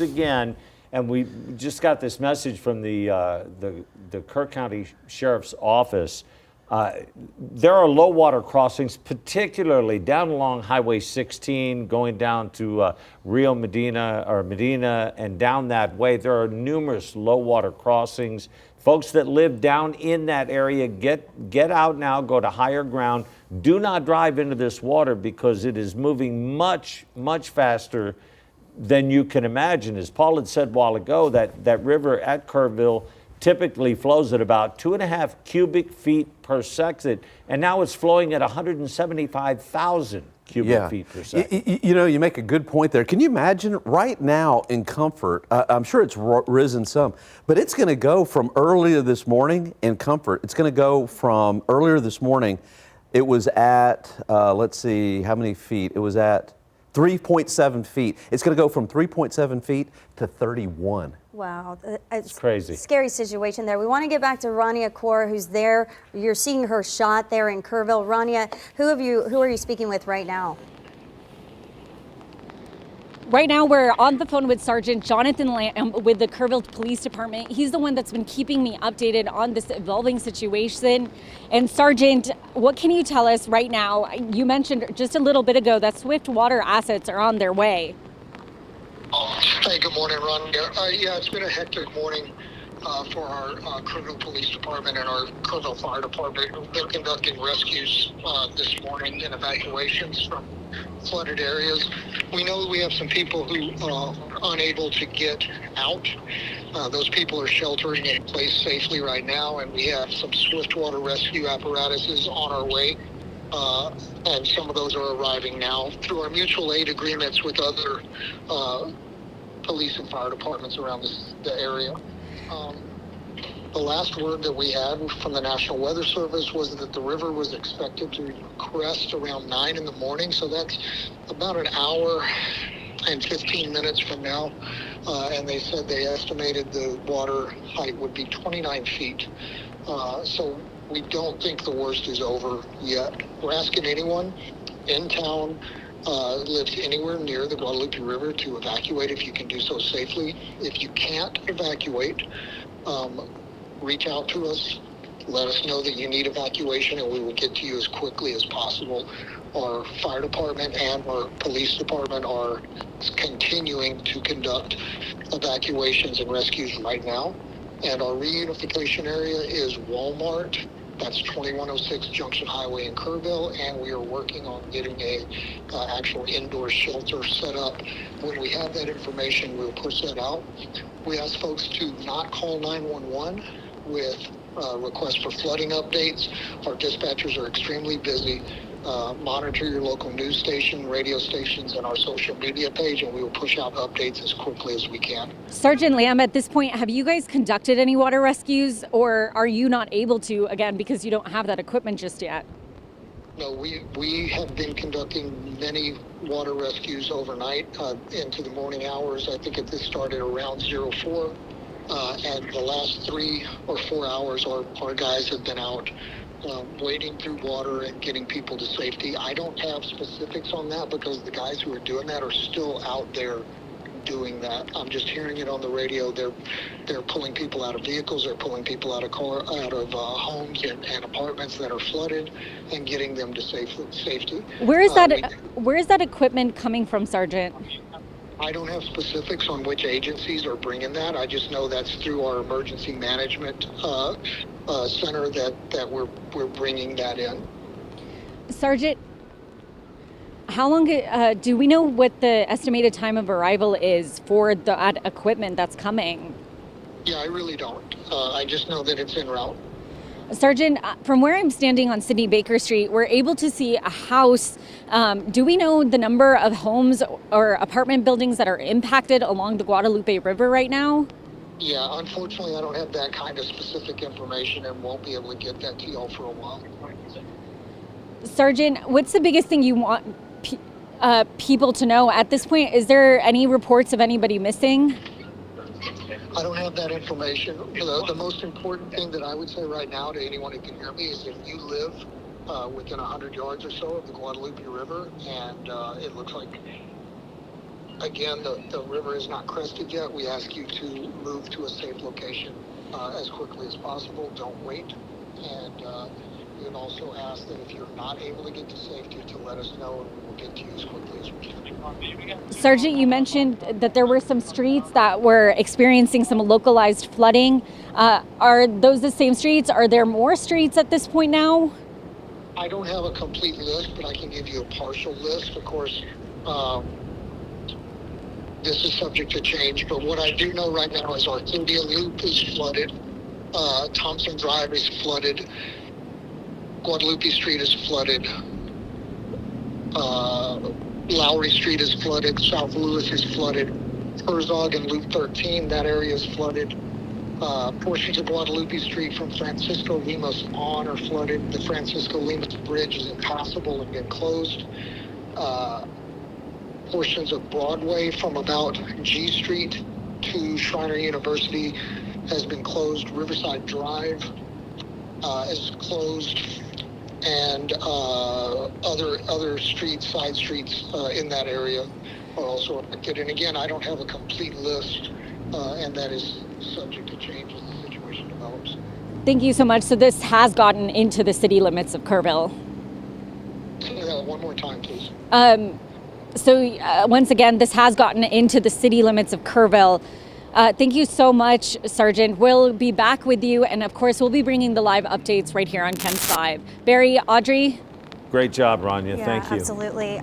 again, and we just got this message from the Kerr County Sheriff's Office. There are low water crossings, particularly down along Highway 16, going down to Rio Medina or Medina and down that way. There are numerous low water crossings. Folks that live down in that area, get out now, go to higher ground. Do not drive into this water because it is moving much, much faster than you can imagine. As Paul had said a while ago, that river at Kerrville typically flows at about 2.5 cubic feet per second, and now it's flowing at 175,000 cubic feet per second. You know, you make a good point there. Can you imagine right now in Comfort, I'm sure it's risen some, but it's going to go from earlier this morning in Comfort, it's going to go from earlier this morning, it was at, let's see, how many feet? It was at 3.7 feet. It's going to go from 3.7 feet to 31. Wow, it's crazy. Scary situation there. We want to get back to Rania Kaur, who's there. You're seeing her shot there in Kerrville. Rania, who are you speaking with right now? Right now, we're on the phone with Sergeant Jonathan Lamb with the Kerrville Police Department. He's the one that's been keeping me updated on this evolving situation. And Sergeant, what can you tell us right now? You mentioned just a little bit ago that swift water assets are on their way. Hey, good morning, Ron. Yeah, it's been a hectic morning for our Kerrville Police Department and our Kerrville Fire Department. They're conducting rescues this morning and evacuations from flooded areas. We know we have some people who are unable to get out. Those people are sheltering in place safely right now, and we have some swift water rescue apparatuses on our way. And some of those are arriving now through our mutual aid agreements with other police and fire departments around the area. The last word that we had from the National Weather Service was that the river was expected to crest around 9 in the morning, so that's about an hour and 15 minutes from now. And they said they estimated the water height would be 29 feet. So we don't think the worst is over yet. We're asking anyone in town lives anywhere near the Guadalupe River to evacuate if you can do so safely. If you can't evacuate, reach out to us. Let us know that you need evacuation, and we will get to you as quickly as possible. Our fire department and our police department are continuing to conduct evacuations and rescues right now. And our reunification area is Walmart. That's 2106 Junction Highway in Kerrville, and we are working on getting a actual indoor shelter set up. When we have that information, we'll push that out. We ask folks to not call 911 with requests for flooding updates. Our dispatchers are extremely busy. Monitor your local news station, radio stations, and our social media page, and we will push out updates as quickly as we can. Sergeant Lamb, at this point, have you guys conducted any water rescues, or are you not able to, again, because you don't have that equipment just yet? No, we have been conducting many water rescues overnight into the morning hours. I think this started around 04. And the last 3 or 4 hours, our guys have been out wading through water and getting people to safety. I don't have specifics on that because the guys who are doing that are still out there doing that. I'm just hearing it on the radio. They're pulling people out of vehicles. They're pulling people out of homes and apartments that are flooded and getting them to safety. Where is that equipment coming from, Sergeant? I don't have specifics on which agencies are bringing that. I just know that's through our emergency management center that we're bringing that in. Sergeant, how long do we know what the estimated time of arrival is for that equipment that's coming? Yeah, I really don't. I just know that it's en route. Sergeant, from where I'm standing on Sidney Baker Street, we're able to see a house. Do we know the number of homes or apartment buildings that are impacted along the Guadalupe River right now? Yeah, unfortunately, I don't have that kind of specific information and won't be able to get that to y'all for a while. Sergeant, what's the biggest thing you want people to know at this point? Is there any reports of anybody missing? I don't have that information. The most important thing that I would say right now to anyone who can hear me is if you live within 100 yards or so of the Guadalupe River and it looks like Again, the river is not crested yet. We ask you to move to a safe location as quickly as possible. Don't wait. And we would also ask that if you're not able to get to safety, to let us know, and we will get to you as quickly as we can. Sergeant, you mentioned that there were some streets that were experiencing some localized flooding. Are those the same streets? Are there more streets at this point now? I don't have a complete list, but I can give you a partial list. Of course, this is subject to change, but what I do know right now is Arcadia Loop is flooded. Thompson Drive is flooded. Guadalupe Street is flooded. Lowry Street is flooded. South Lewis is flooded. Herzog and Loop 13, that area is flooded. Portions of Guadalupe Street from Francisco Limas on are flooded. The Francisco Limas Bridge is impassable and been closed. Portions of Broadway from about G Street to Schreiner University has been closed. Riverside Drive is closed, and other streets, side streets in that area are also affected. And again, I don't have a complete list, and that is subject to change as the situation develops. Thank you so much. So this has gotten into the city limits of Kerrville. Say that one more time, please. Once again, this has gotten into the city limits of Kerrville. Thank you so much, Sergeant. We'll be back with you, and of course, we'll be bringing the live updates right here on KENS 5. Barry, Audrey? Great job, Rania. Yeah, Thank you. absolutely.